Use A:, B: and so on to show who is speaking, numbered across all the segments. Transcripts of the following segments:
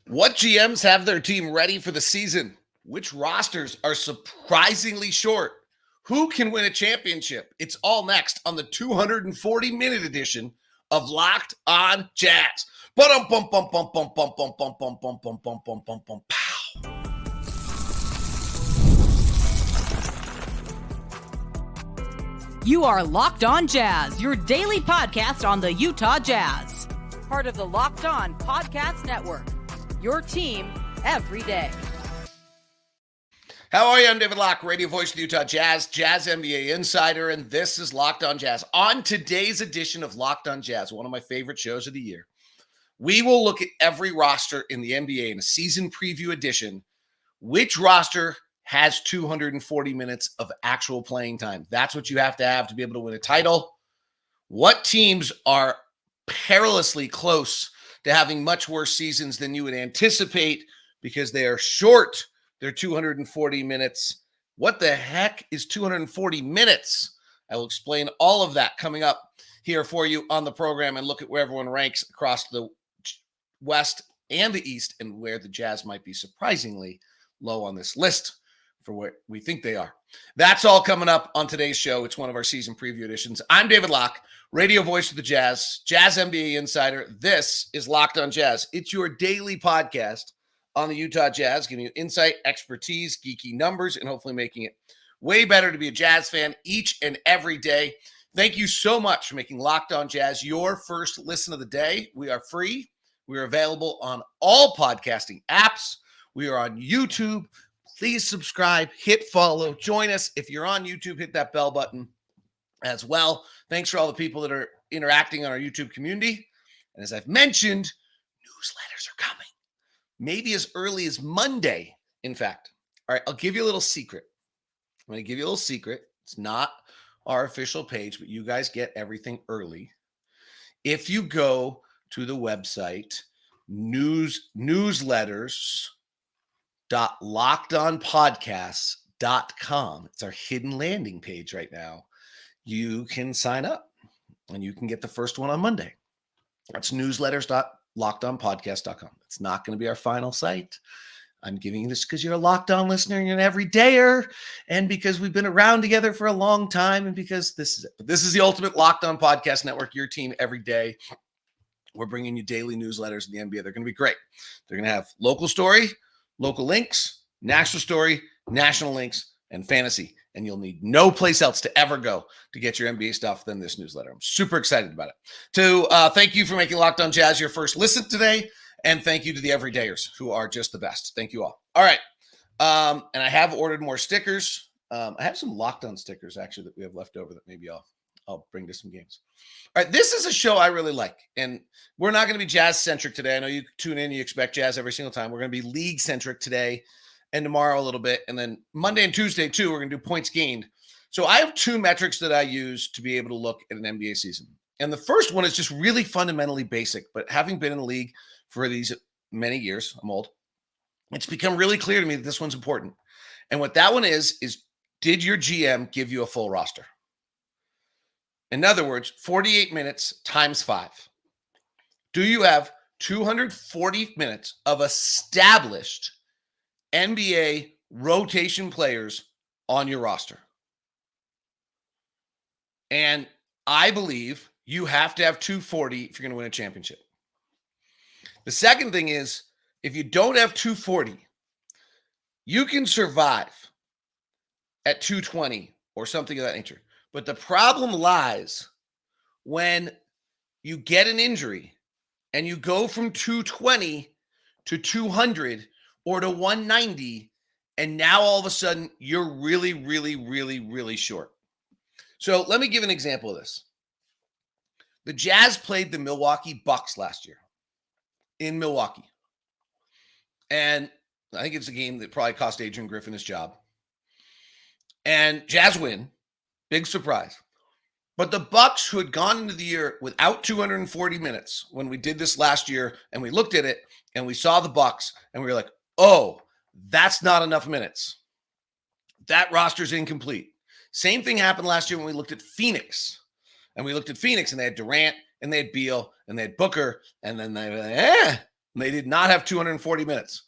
A: What GMs have their team ready for the season? Which rosters are surprisingly short? Who can win a championship? It's all next on the 240-minute edition of Locked On Jazz. Pow.
B: You are Locked On Jazz, your daily podcast on the Utah Jazz. Part of the Locked On Podcast Network, your team every day.
A: How are you? I'm David Locke, radio voice of the Utah Jazz, Jazz NBA insider, and this is Locked On Jazz. On today's edition of Locked On Jazz, one of my favorite shows of the year, we will look at every roster in the NBA in a season preview edition. Which roster has 240 minutes of actual playing time? That's what you have to be able to win a title. What teams are perilously close to having much worse seasons than you would anticipate because they are short their 240 minutes? What the heck is 240 minutes? I will explain all of that coming up here for you on the program and look at where everyone ranks across the West and the East and where the Jazz might be surprisingly low on this list for where we think they are. That's all coming up on today's show. It's one of our season preview editions. I'm David Locke, radio voice of the Jazz, Jazz NBA insider. This is Locked On Jazz. It's your daily podcast on the Utah Jazz, giving you insight, expertise, geeky numbers, and hopefully making it way better to be a Jazz fan each and every day. Thank you so much for making Locked On Jazz your first listen of the day. We are free. We are available on all podcasting apps. We are on YouTube. Please subscribe, hit follow, join us. If you're on YouTube, hit that bell button as well. Thanks for all the people that are interacting on our YouTube community. And as I've mentioned, newsletters are coming. Maybe as early as Monday, in fact. All right, I'll give you a little secret. I'm going to give you a little secret. It's not our official page, but you guys get everything early. If you go to the website, newsletters.lockedonpodcasts.com. It's our hidden landing page right now. You can sign up and you can get the first one on Monday. That's newsletters.lockedonpodcast.com. It's not going to be our final site. I'm giving you this because you're a Locked On listener and you're an everydayer, and because we've been around together for a long time, and because this is it. But this is the ultimate Locked On Podcast Network, your team every day. We're bringing you daily newsletters in the NBA. They're going to be great. They're going to have local story, local links, national story, national links, and fantasy. And you'll need no place else to ever go to get your NBA stuff than this newsletter. I'm super excited about it. Thank you for making Locked On Jazz your first listen today. And thank you to the everydayers who are just the best. Thank you all. All right. And I have ordered more stickers. I have some Locked On stickers, actually, that we have left over that maybe I'll bring to some games. All right, this is a show I really like, and we're not going to be Jazz-centric today. I know you tune in, you expect Jazz every single time. We're going to be league-centric today and tomorrow a little bit, and then Monday and Tuesday, too, we're going to do points gained. So I have two metrics that I use to be able to look at an NBA season. And the first one is just really fundamentally basic, but having been in the league for these many years, I'm old, it's become really clear to me that this one's important. And what that one is did your GM give you a full roster? In other words, 48 minutes times 5. Do you have 240 minutes of established NBA rotation players on your roster? And I believe you have to have 240 if you're going to win a championship. The second thing is, if you don't have 240, you can survive at 220 or something of that nature. But the problem lies when you get an injury and you go from 220 to 200 or to 190, and now all of a sudden you're really, really, really, really short. So let me give an example of this. The Jazz played the Milwaukee Bucks last year in Milwaukee. And I think it's a game that probably cost Adrian Griffin his job. And Jazz win. Big surprise. But the Bucks, who had gone into the year without 240 minutes when we did this last year, and we looked at it and we saw the Bucks and we were like, oh, that's not enough minutes. That roster's incomplete. Same thing happened last year when we looked at Phoenix. And we looked at Phoenix and they had Durant and they had Beal and they had Booker. And then they were like, They did not have 240 minutes.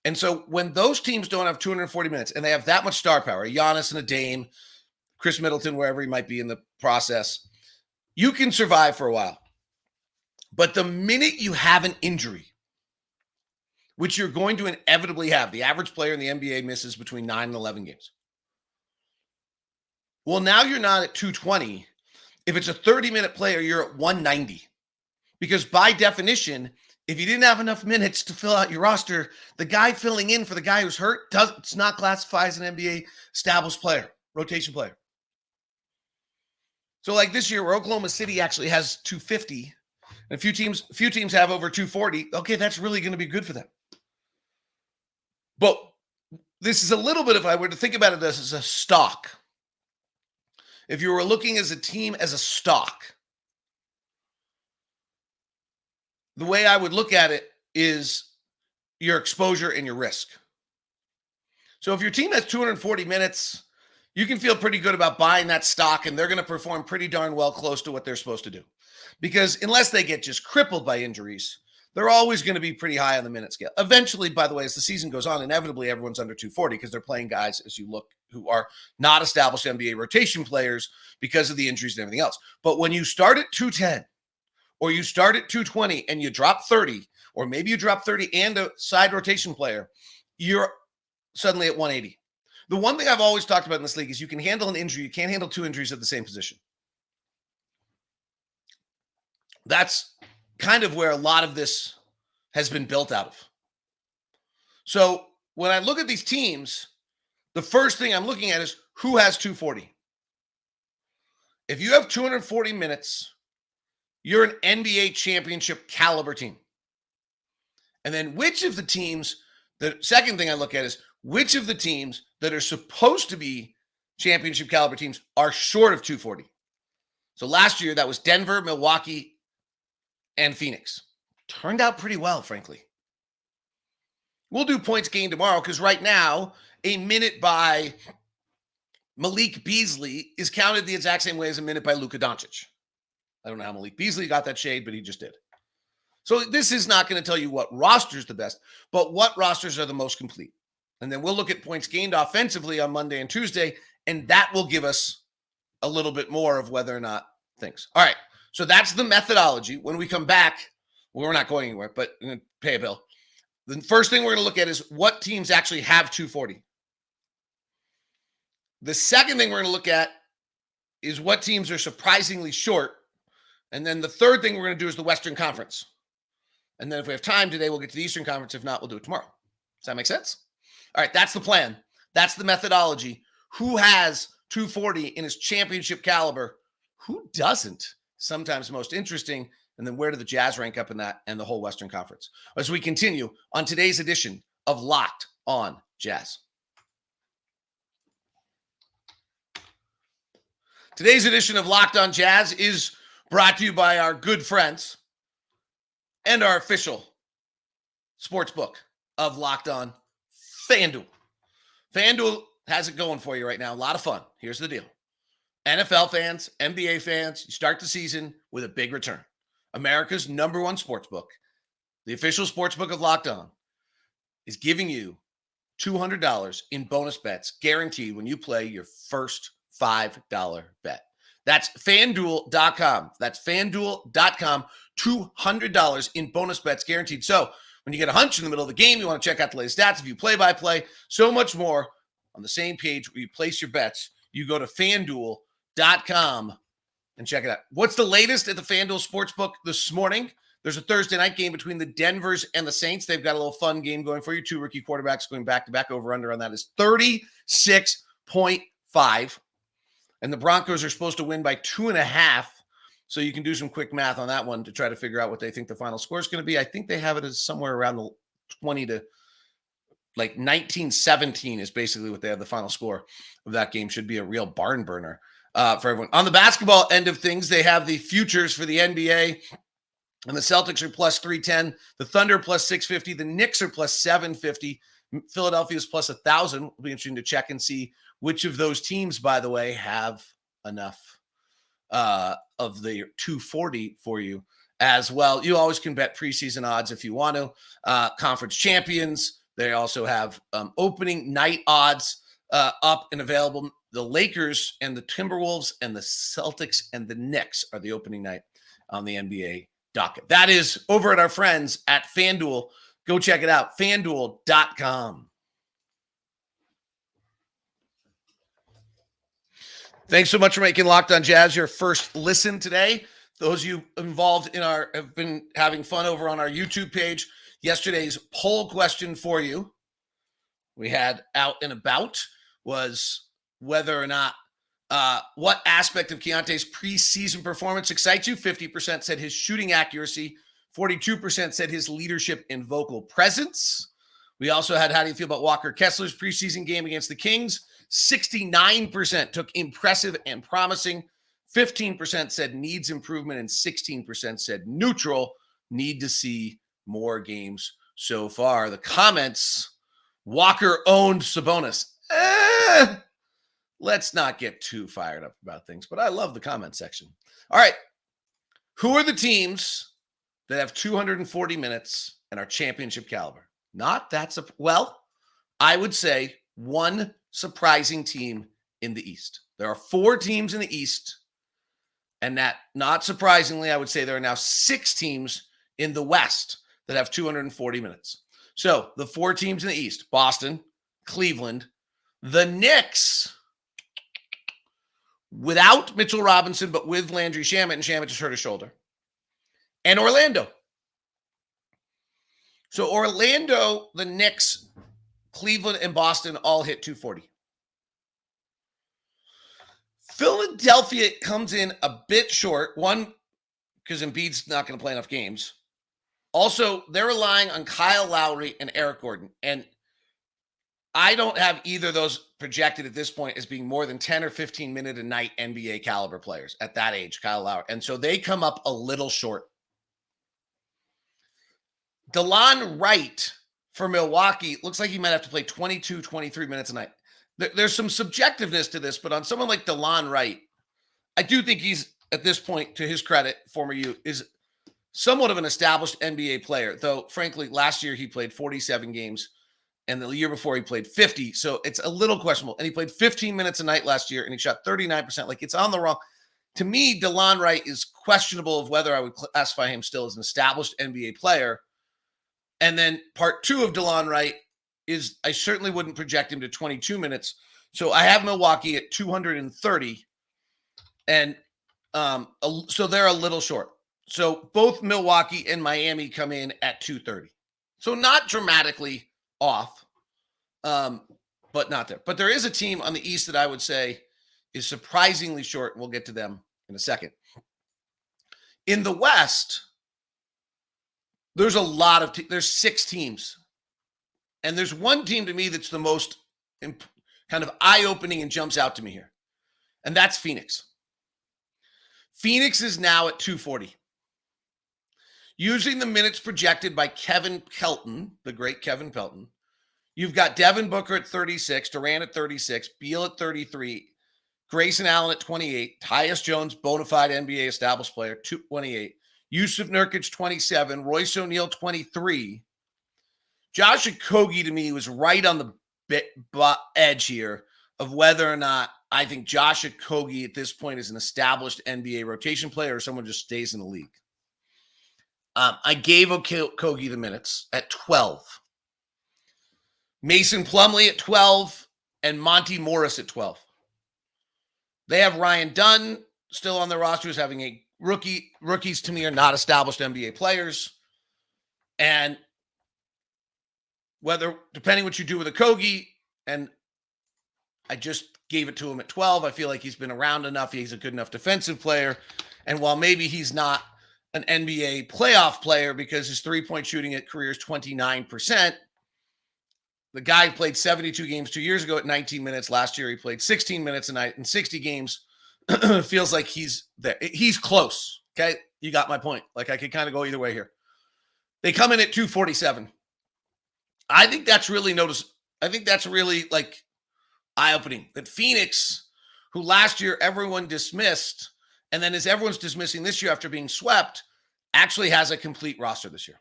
A: And so when those teams don't have 240 minutes and they have that much star power, a Giannis and a Dame, Chris Middleton, wherever he might be in the process, you can survive for a while. But the minute you have an injury, which you're going to inevitably have, the average player in the NBA misses between 9 and 11 games. Well, now you're not at 220. If it's a 30-minute player, you're at 190. Because by definition, if you didn't have enough minutes to fill out your roster, the guy filling in for the guy who's hurt does not classify as an NBA established player, rotation player. So like this year where Oklahoma City actually has 250, and a few teams have over 240, okay, that's really going to be good for them. But this is a little bit, if I were to think about it as a stock, if you were looking as a team as a stock, the way I would look at it is your exposure and your risk. So if your team has 240 minutes, you can feel pretty good about buying that stock, and they're going to perform pretty darn well close to what they're supposed to do. Because unless they get just crippled by injuries, they're always going to be pretty high on the minute scale. Eventually, by the way, as the season goes on, inevitably everyone's under 240 because they're playing guys, as you look, who are not established NBA rotation players because of the injuries and everything else. But when you start at 210, or you start at 220 and you drop 30, or maybe you drop 30 and a side rotation player, you're suddenly at 180. The one thing I've always talked about in this league is you can handle an injury. You can't handle two injuries at the same position. That's kind of where a lot of this has been built out of. So when I look at these teams, the first thing I'm looking at is who has 240. If you have 240 minutes, you're an NBA championship caliber team. And then which of the teams, the second thing I look at is which of the teams that are supposed to be championship caliber teams are short of 240. So last year, that was Denver, Milwaukee, and Phoenix. Turned out pretty well, frankly. We'll do points gained tomorrow because right now, a minute by Malik Beasley is counted the exact same way as a minute by Luka Doncic. I don't know how Malik Beasley got that shade, but he just did. So this is not going to tell you what roster is the best, but what rosters are the most complete. And then we'll look at points gained offensively on Monday and Tuesday, and that will give us a little bit more of whether or not things. All right, so that's the methodology. When we come back, well, we're not going anywhere, but I'm going to pay a bill. The first thing we're going to look at is what teams actually have 240. The second thing we're going to look at is what teams are surprisingly short. And then the third thing we're going to do is the Western Conference. And then if we have time today, we'll get to the Eastern Conference. If not, we'll do it tomorrow. Does that make sense? All right, that's the plan. That's the methodology. Who has 240 in his championship caliber? Who doesn't? Sometimes most interesting. And then where do the Jazz rank up in that and the whole Western Conference? As we continue on today's edition of Locked on Jazz. Today's edition of Locked on Jazz is brought to you by our good friends and our official sports book of Locked On, FanDuel. FanDuel has it going for you right now. A lot of fun. Here's the deal. NFL fans, NBA fans, you start the season with a big return. America's number one sports book, the official sports book of Locked On, is giving you $200 in bonus bets guaranteed when you play your first $5 bet. That's FanDuel.com. That's FanDuel.com. $200 in bonus bets guaranteed. So when you get a hunch in the middle of the game, you want to check out the latest stats, view play-by-play, so much more on the same page where you place your bets. You go to FanDuel.com and check it out. What's the latest at the FanDuel Sportsbook this morning? There's a Thursday night game between the Denvers and the Saints. They've got a little fun game going for you. Two rookie quarterbacks going back-to-back. Over-under on that is 36.5. And the Broncos are supposed to win by 2.5. So you can do some quick math on that one to try to figure out what they think the final score is going to be. I think they have it as somewhere around the 20 to like 19-17 is basically what they have the final score of that game. Should be a real barn burner for everyone. On the basketball end of things, they have the futures for the NBA. And the Celtics are plus 310. The Thunder plus 650. The Knicks are plus 750. Philadelphia is plus 1,000. It'll be interesting to check and see which of those teams, by the way, have enough of the 240 for you as well. You always can bet preseason odds if you want to. Conference champions. They also have opening night odds up and available. The Lakers and the Timberwolves and the Celtics and the Knicks are the opening night on the NBA docket. That is over at our friends at FanDuel. Go check it out, FanDuel.com. Thanks so much for making Locked On Jazz your first listen today. Those of you involved in have been having fun over on our YouTube page. Yesterday's poll question for you we had out and about was whether or not what aspect of Keontae's preseason performance excites you. 50% said his shooting accuracy. 42% said his leadership and vocal presence. We also had, how do you feel about Walker Kessler's preseason game against the Kings? 69% took impressive and promising. 15% said needs improvement, and 16% said neutral, need to see more games so far. The comments, Walker owned Sabonis. Let's not get too fired up about things, but I love the comment section. All right. Who are the teams that have 240 minutes and are championship caliber? I would say one surprising team in the East. There are 4 teams in the East, and that, not surprisingly, I would say there are now 6 teams in the West that have 240 minutes. So the 4 teams in the East: Boston, Cleveland, the Knicks, without Mitchell Robinson, but with Landry Shamet, and Shamet just hurt his shoulder, and Orlando. So Orlando, the Knicks, Cleveland, and Boston all hit 240. Philadelphia comes in a bit short. One, because Embiid's not going to play enough games. Also, they're relying on Kyle Lowry and Eric Gordon. And I don't have either of those projected at this point as being more than 10 or 15 minute a night NBA caliber players at that age, Kyle Lowry. And so they come up a little short. DeLon Wright for Milwaukee looks like he might have to play 22, 23 minutes a night. There's some subjectiveness to this, but on someone like DeLon Wright, I do think he's, at this point, to his credit, former U, is somewhat of an established NBA player. Though, frankly, last year he played 47 games, and the year before he played 50. So it's a little questionable. And he played 15 minutes a night last year, and he shot 39%. Like, it's on the wrong. To me, DeLon Wright is questionable of whether I would classify him still as an established NBA player. And then part 2 of DeLon Wright is I certainly wouldn't project him to 22 minutes. So I have Milwaukee at 230. And so they're a little short. So both Milwaukee and Miami come in at 230. So not dramatically off, but not there. But there is a team on the East that I would say is surprisingly short. We'll get to them in a second. In the West, there's a lot of there's 6 teams. And there's one team to me that's the most kind of eye-opening and jumps out to me here. And that's Phoenix. Phoenix is now at 240. Using the minutes projected by Kevin Pelton, the great Kevin Pelton, you've got Devin Booker at 36, Durant at 36, Beal at 33, Grayson Allen at 28, Tyus Jones, bona fide NBA established player, 28, Yusuf Nurkic, 27, Royce O'Neal, 23. Josh Okogie, to me, was right on the edge here of whether or not I think Josh Okogie at this point is an established NBA rotation player or someone just stays in the league. I gave Okogie the minutes at 12. Mason Plumlee at 12 and Monty Morris at 12. They have Ryan Dunn still on their rosters having a rookie. Rookies, to me, are not established NBA players. And whether, depending what you do with Okogie, and I just gave it to him at 12. I feel like he's been around enough. He's a good enough defensive player. And while maybe he's not an NBA playoff player because his three-point shooting at career is 29%, the guy played 72 games 2 years ago at 19 minutes. Last year, he played 16 minutes a night in 60 games. Feels like he's there. He's close. Okay. You got my point. Like, I could kind of go either way here. They come in at 247. I think that's really like eye-opening that Phoenix, who last year everyone dismissed, and then as everyone's dismissing this year after being swept, actually has a complete roster this year.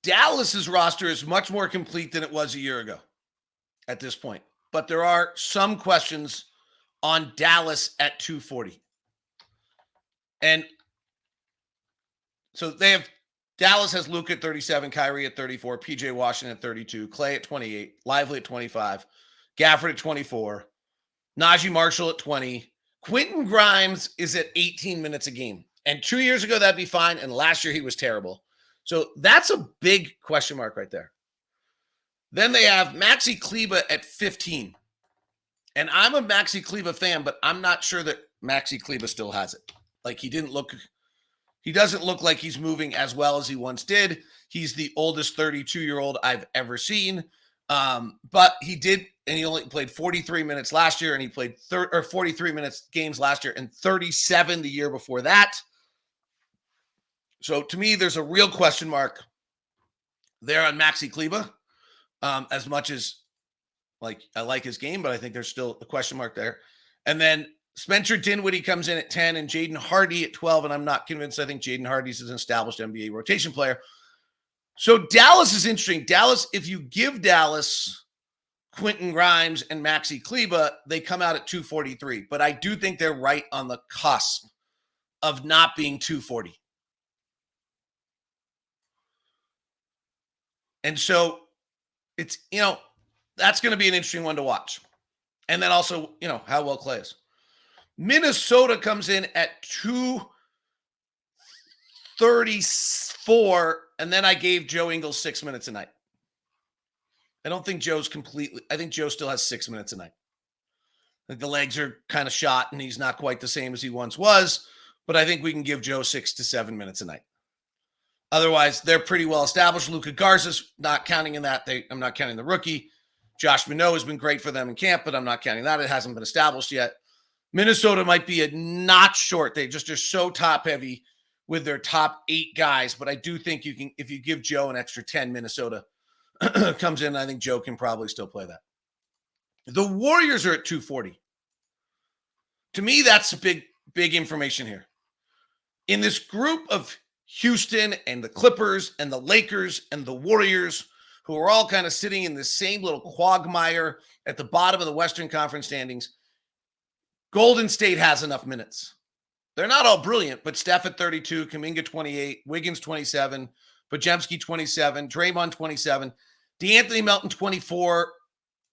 A: Dallas's roster is much more complete than it was a year ago at this point. But there are some questions on Dallas at 240. And so Dallas has Luke at 37, Kyrie at 34, PJ Washington at 32, Clay at 28, Lively at 25, Gafford at 24, Najee Marshall at 20. Quentin Grimes is at 18 minutes a game. And 2 years ago, that'd be fine. And last year, he was terrible. So that's a big question mark right there. Then they have Maxi Kleber at 15. And I'm a Maxi Kleber fan, but I'm not sure that Maxi Kleber still has it. Like, he doesn't look like he's moving as well as he once did. He's the oldest 32-year-old I've ever seen. But he did, and he only played 43 minutes last year, and he played 43 minutes games last year and 37 the year before that. So to me, there's a real question mark there on Maxi Kleber. As much as I like his game, but I think there's still a question mark there. And then Spencer Dinwiddie comes in at 10 and Jaden Hardy at 12, and I'm not convinced. I think Jaden Hardy's an established NBA rotation player. So Dallas is interesting. Dallas, if you give Dallas Quentin Grimes and Maxi Kleber, they come out at 243. But I do think they're right on the cusp of not being 240. And so it's, that's going to be an interesting one to watch. And then also, how well Clay is. Minnesota comes in at 234, and then I gave Joe Ingles 6 minutes a night. I don't think I think Joe still has 6 minutes a night. Like, the legs are kind of shot, and he's not quite the same as he once was, but I think we can give Joe 6 to 7 minutes a night. Otherwise, they're pretty well established. Luka Garza's not counting in that. I'm not counting the rookie. Josh Minot has been great for them in camp, but I'm not counting that. It hasn't been established yet. Minnesota might be a notch short. They're so top heavy with their top 8 guys, but I do think you can, if you give Joe an extra 10, Minnesota comes in. I think Joe can probably still play that. The Warriors are at 240. To me, that's big information here. In this group of Houston and the Clippers and the Lakers and the Warriors, who are all kind of sitting in the same little quagmire at the bottom of the Western Conference standings, Golden State has enough minutes. They're not all brilliant, but Steph at 32, Kuminga 28, Wiggins 27, Podziemski 27, Draymond 27, DeAnthony Melton 24.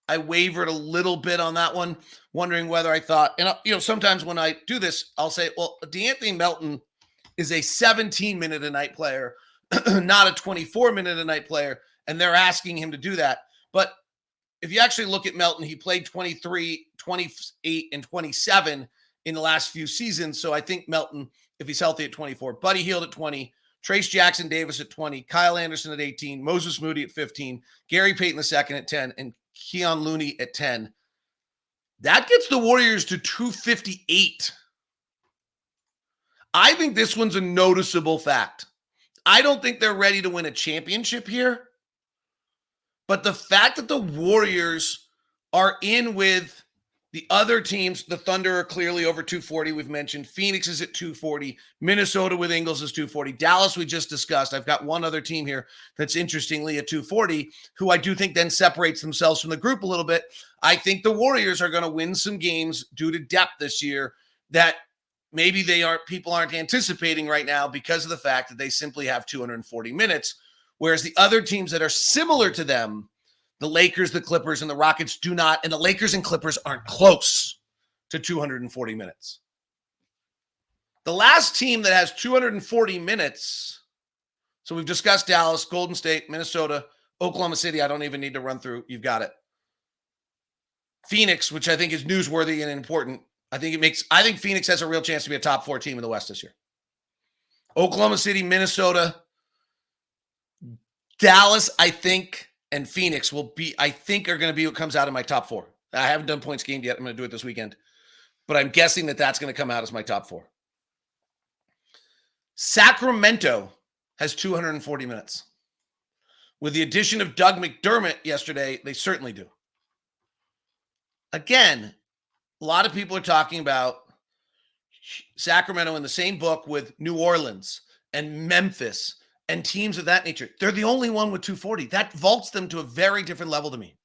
A: I wavered a little bit on that one, wondering whether I thought, sometimes when I do this, I'll say, well, DeAnthony Melton is a 17-minute-a-night player, not a 24-minute-a-night player, and they're asking him to do that. But if you actually look at Melton, he played 23, 28, and 27 in the last few seasons. So I think Melton, if he's healthy at 24, Buddy Hield at 20, Trace Jackson Davis at 20, Kyle Anderson at 18, Moses Moody at 15, Gary Payton II at 10, and Keon Looney at 10. That gets the Warriors to 258. I think this one's a noticeable fact. I don't think they're ready to win a championship here. But the fact that the Warriors are in with the other teams, the Thunder are clearly over 240, we've mentioned. Phoenix is at 240. Minnesota with Ingles is 240. Dallas, we just discussed. I've got one other team here that's interestingly at 240, who I do think then separates themselves from the group a little bit. I think the Warriors are going to win some games due to depth this year that maybe people aren't anticipating right now because of the fact that they simply have 240 minutes, whereas the other teams that are similar to them, the Lakers, the Clippers, and the Rockets do not, and the Lakers and Clippers aren't close to 240 minutes. The last team that has 240 minutes, so we've discussed Dallas, Golden State, Minnesota, Oklahoma City. I don't even need to run through. You've got it. Phoenix, which I think is newsworthy and important. I think Phoenix has a real chance to be a top 4 team in the West this year. Oklahoma City, Minnesota, Dallas, I think, and Phoenix are going to be what comes out of my top 4. I haven't done points gained yet. I'm going to do it this weekend. But I'm guessing that that's going to come out as my top 4. Sacramento has 240 minutes. With the addition of Doug McDermott yesterday, they certainly do. Again, a lot of people are talking about Sacramento in the same book with New Orleans and Memphis and teams of that nature. They're the only one with 240. That vaults them to a very different level to me.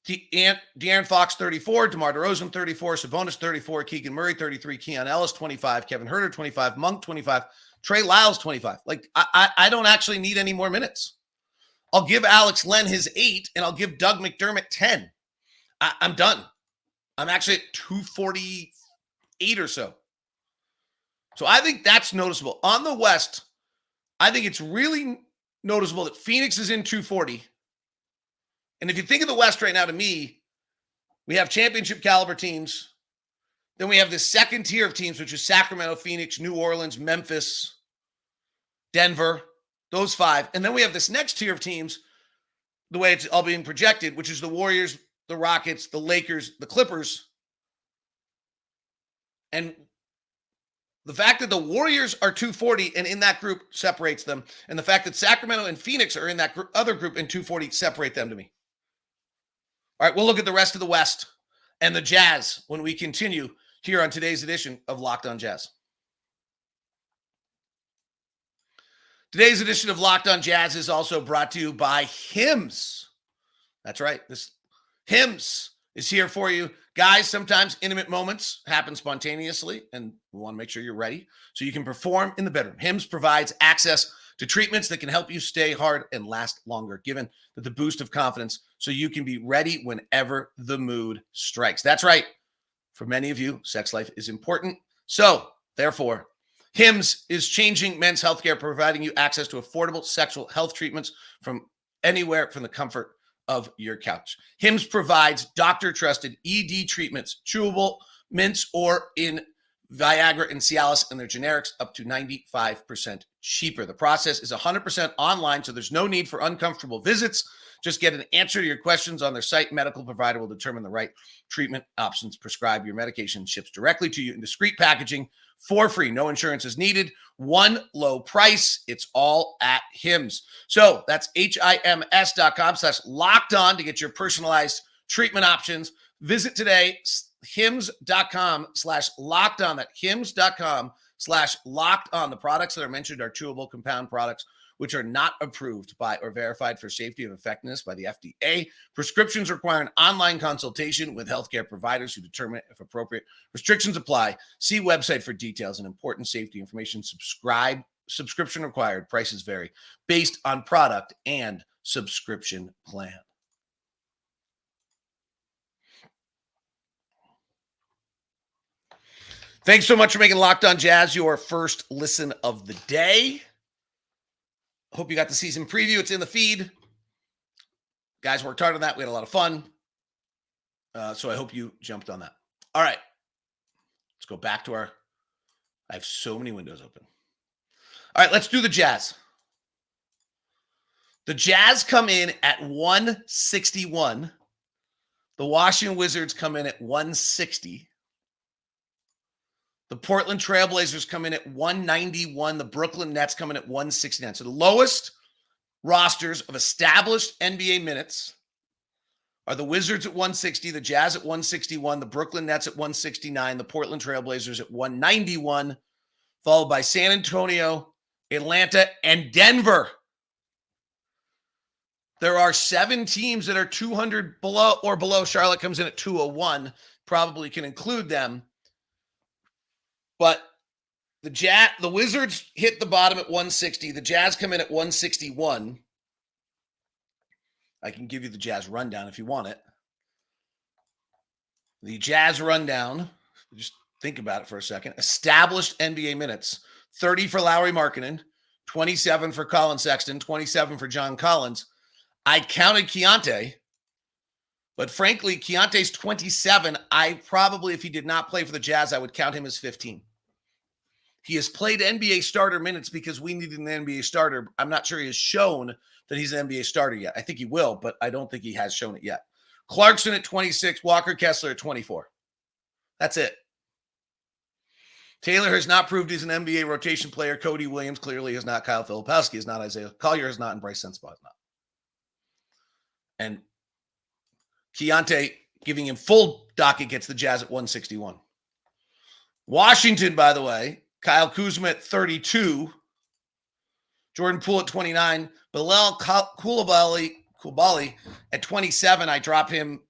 A: De'Aaron Fox, 34. DeMar DeRozan, 34. Sabonis, 34. Keegan Murray, 33. Keon Ellis, 25. Kevin Huerter, 25. Monk, 25. Trey Lyles, 25. Like, I don't actually need any more minutes. I'll give Alex Len his 8, and I'll give Doug McDermott 10. I'm done. I'm actually at 248 or so. So I think that's noticeable. On the West, I think it's really noticeable that Phoenix is in 240. And if you think of the West right now, to me, we have championship caliber teams. Then we have this second tier of teams, which is Sacramento, Phoenix, New Orleans, Memphis, Denver, those 5. And then we have this next tier of teams, the way it's all being projected, which is the Warriors, the Rockets, the Lakers, the Clippers. And the fact that the Warriors are 240 and in that group separates them, and the fact that Sacramento and Phoenix are in that other group in 240 separate them to me. All right, we'll look at the rest of the West and the Jazz when we continue here on today's edition of Locked On Jazz. Today's edition of Locked On Jazz is also brought to you by Hims. That's right. This Hims is here for you. Guys, sometimes intimate moments happen spontaneously, and we want to make sure you're ready so you can perform in the bedroom. Hims provides access to treatments that can help you stay hard and last longer, given the boost of confidence so you can be ready whenever the mood strikes. That's right. For many of you, sex life is important. So, therefore, Hims is changing men's healthcare, providing you access to affordable sexual health treatments from anywhere from the comfort of your couch. Hims provides doctor-trusted ED treatments, chewable mints, or in Viagra and Cialis, and their generics up to 95% cheaper. The process is 100% online, so there's no need for uncomfortable visits. Just get an answer to your questions on their site. Medical provider will determine the right treatment options, prescribe your medication, ships directly to you in discreet packaging for free. No insurance is needed. One low price. It's all at Hims. So that's HIMS.com/locked on to get your personalized treatment options. Visit today, HIMS.com/locked on. That HIMS.com/locked on. The products that are mentioned are chewable compound products, which are not approved by or verified for safety and effectiveness by the FDA. Prescriptions require an online consultation with healthcare providers who determine if appropriate. Restrictions apply. See website for details and important safety information. Subscription required. Prices vary based on product and subscription plan. Thanks so much for making Locked On Jazz your first listen of the day. Hope you got the season preview. It's in the feed. Guys worked hard on that. We had a lot of fun. So I hope you jumped on that. All right. Let's go back to I have so many windows open. All right, let's do the Jazz. The Jazz come in at 161. The Washington Wizards come in at 160. The Portland Trailblazers come in at 191. The Brooklyn Nets come in at 169. So the lowest rosters of established NBA minutes are the Wizards at 160, the Jazz at 161, the Brooklyn Nets at 169, the Portland Trailblazers at 191, followed by San Antonio, Atlanta, and Denver. There are 7 teams that are 200 below. Charlotte comes in at 201. Probably can include them. But the Wizards hit the bottom at 160. The Jazz come in at 161. I can give you the Jazz rundown if you want it. The Jazz rundown, just think about it for a second. Established NBA minutes, 30 for Lauri Markkanen, 27 for Colin Sexton, 27 for John Collins. I counted Keontae, but frankly, Keontae's 27. I probably, if he did not play for the Jazz, I would count him as 15. He has played NBA starter minutes because we needed an NBA starter. I'm not sure he has shown that he's an NBA starter yet. I think he will, but I don't think he has shown it yet. Clarkson at 26, Walker Kessler at 24. That's it. Taylor has not proved he's an NBA rotation player. Cody Williams clearly is not. Kyle Filipowski is not. Isaiah Collier is not. And Bryce Sensabaugh is not. And Keontae Giving him full docket gets the Jazz at 161. Washington, by the way, Kyle Kuzma at 32. Jordan Poole at 29. Bilal Coulibaly at 27. I drop him,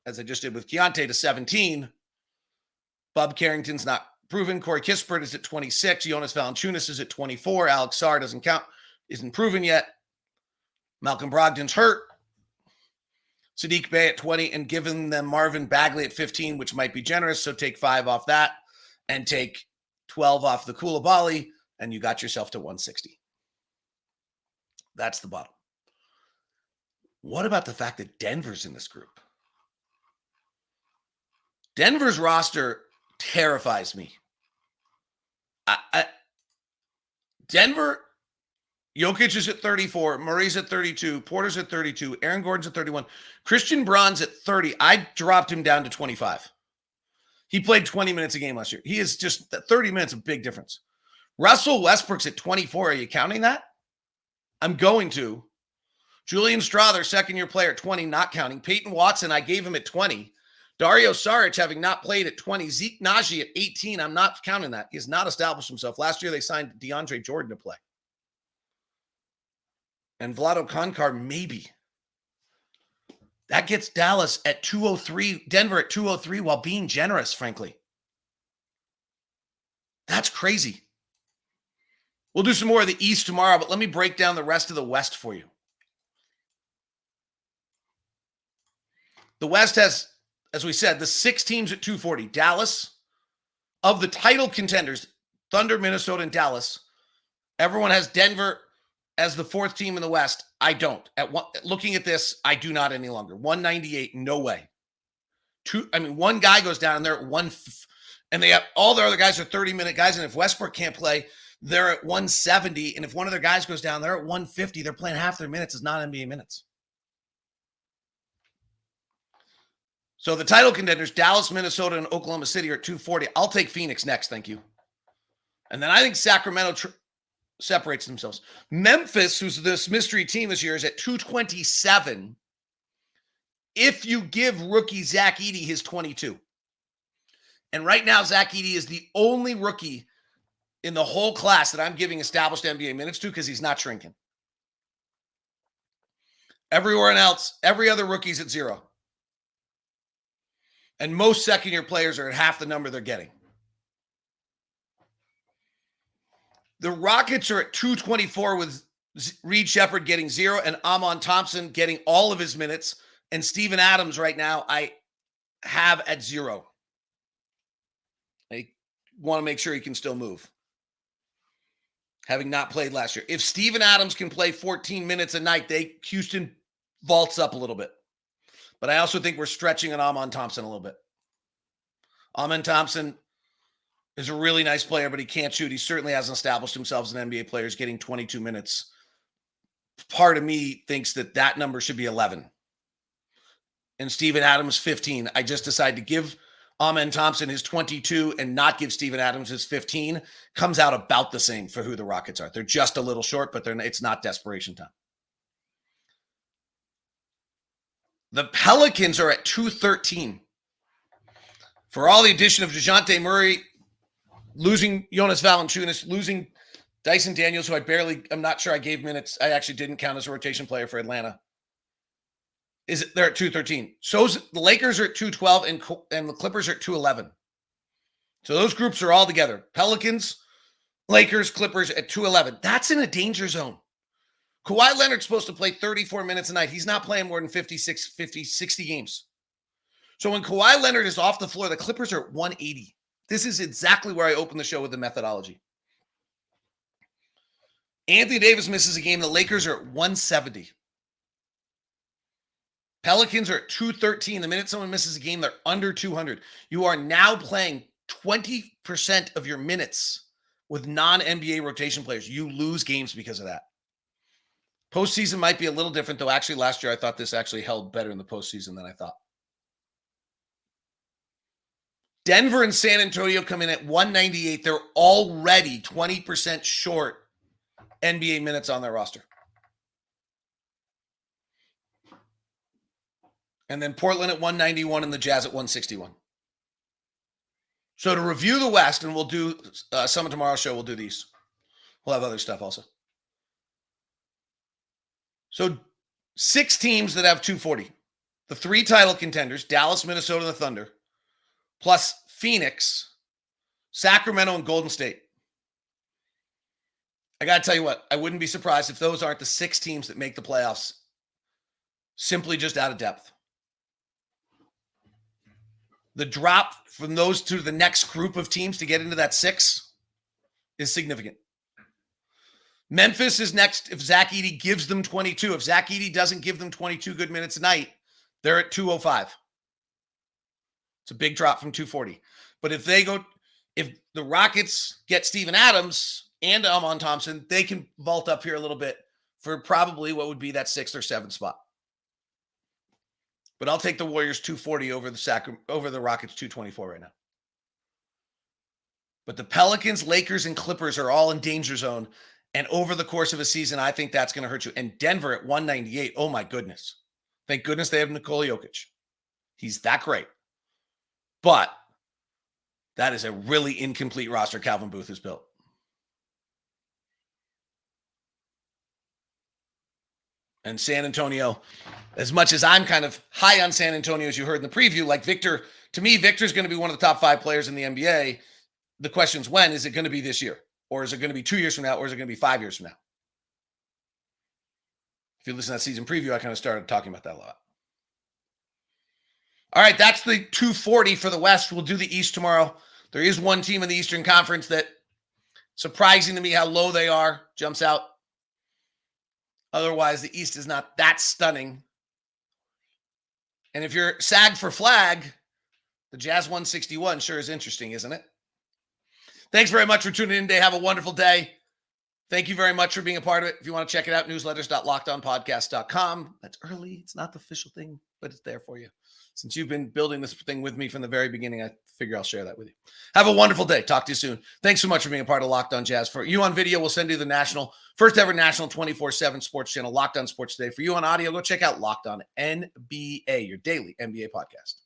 A: as I just did with Keontae, to 17. Bub Carrington's not proven. Corey Kispert is at 26. Jonas Valanciunas is at 24. Alex Sarr doesn't count. Isn't proven yet. Malcolm Brogdon's hurt. Sadiq Bey at 20, and giving them Marvin Bagley at 15, which might be generous. So take 5 off that and take 12 off the Coulibaly, and you got yourself to 160. That's the bottom. What about the fact that Denver's in this group? Denver's roster terrifies me. Denver, Jokic is at 34, Murray's at 32, Porter's at 32, Aaron Gordon's at 31, Christian Braun's at 30. I dropped him down to 25. He played 20 minutes a game last year. He is just 30 minutes, a big difference. Russell Westbrook's at 24. Are you counting that? I'm going to. Julian Strother, second-year player at 20, not counting. Peyton Watson, I gave him at 20. Dario Saric, having not played at 20. Zeke Naji at 18. I'm not counting that. He has not established himself. Last year, they signed DeAndre Jordan to play. And Vlado Konkar, maybe. That gets Dallas at 203, Denver at 203 while being generous, frankly. That's crazy. We'll do some more of the East tomorrow, but let me break down the rest of the West for you. The West has, as we said, the 6 teams at 240. Dallas, of the title contenders, Thunder, Minnesota, and Dallas, everyone has Denver as the 4th team in the West. I don't. Looking at this, I do not any longer. 198, no way. One guy goes down and they're at 1, and they have all their other guys are 30-minute guys. And if Westbrook can't play, they're at 170. And if one of their guys goes down, they're at 150. They're playing half their minutes as non-NBA minutes. So the title contenders, Dallas, Minnesota, and Oklahoma City are at 240. I'll take Phoenix next, thank you. And then I think Sacramento separates themselves. Memphis, who's this mystery team this year, is at 227 if you give rookie Zach Edey his 22. And right now, Zach Edey is the only rookie in the whole class that I'm giving established NBA minutes to because he's not shrinking. Everywhere else, every other rookie's at 0. And most second-year players are at half the number they're getting. The Rockets are at 224 with Reed Shepherd getting 0 and Amon Thompson getting all of his minutes. And Steven Adams right now I have at 0. I want to make sure he can still move, having not played last year. If Steven Adams can play 14 minutes a night, Houston vaults up a little bit. But I also think we're stretching on Amon Thompson a little bit. Amon Thompson is a really nice player, but he can't shoot. He certainly hasn't established himself as an NBA player. He's getting 22 minutes. Part of me thinks that number should be 11. And Steven Adams, 15. I just decided to give Amon Thompson his 22 and not give Steven Adams his 15. Comes out about the same for who the Rockets are. They're just a little short, but it's not desperation time. The Pelicans are at 213. For all the addition of DeJounte Murray, losing Jonas Valanciunas, losing Dyson Daniels, who I'm not sure I gave minutes. I actually didn't count as a rotation player for Atlanta. They're at 213. So the Lakers are at 212 and the Clippers are at 211. So those groups are all together. Pelicans, Lakers, Clippers at 211. That's in a danger zone. Kawhi Leonard's supposed to play 34 minutes a night. He's not playing more than 60 games. So when Kawhi Leonard is off the floor, the Clippers are at 180. This is exactly where I opened the show with the methodology. Anthony Davis misses a game. The Lakers are at 170. Pelicans are at 213. The minute someone misses a game, they're under 200. You are now playing 20% of your minutes with non-NBA rotation players. You lose games because of that. Postseason might be a little different, though. Actually, last year I thought this actually held better in the postseason than I thought. Denver and San Antonio come in at 198. They're already 20% short NBA minutes on their roster. And then Portland at 191 and the Jazz at 161. So to review the West, and we'll do some of tomorrow's show, we'll do these. We'll have other stuff also. So 6 teams that have 240. The 3 title contenders, Dallas, Minnesota, and the Thunder, plus Phoenix, Sacramento, and Golden State. I got to tell you what, I wouldn't be surprised if those aren't the 6 teams that make the playoffs simply just out of depth. The drop from those to the next group of teams to get into that 6 is significant. Memphis is next if Zach Edey gives them 22. If Zach Edey doesn't give them 22 good minutes a night, they're at 205. It's a big drop from 240. But if the Rockets get Steven Adams and Amon Thompson, they can vault up here a little bit for probably what would be that 6th or 7th spot. But I'll take the Warriors 240 over the Rockets 224 right now. But the Pelicans, Lakers, and Clippers are all in danger zone. And over the course of a season, I think that's going to hurt you. And Denver at 198, oh my goodness. Thank goodness they have Nikola Jokic. He's that great. But that is a really incomplete roster Calvin Booth has built. And San Antonio, as much as I'm kind of high on San Antonio, as you heard in the preview, like Victor, to me, Victor's going to be one of the top 5 players in the NBA. The question's when. Is it going to be this year? Or is it going to be 2 years from now? Or is it going to be 5 years from now? If you listen to that season preview, I kind of started talking about that a lot. All right, that's the 240 for the West. We'll do the East tomorrow. There is one team in the Eastern Conference that, surprising to me how low they are, jumps out. Otherwise, the East is not that stunning. And if you're SAG for flag, the Jazz 161 sure is interesting, isn't it? Thanks very much for tuning in today. Have a wonderful day. Thank you very much for being a part of it. If you want to check it out, newsletters.lockedonpodcast.com. That's early. It's not the official thing, but it's there for you. Since you've been building this thing with me from the very beginning, I figure I'll share that with you. Have a wonderful day. Talk to you soon. Thanks so much for being a part of Locked On Jazz. For you on video, we'll send you the first ever national 24/7 sports channel, Locked On Sports Today. For you on audio, go check out Locked On NBA, your daily NBA podcast.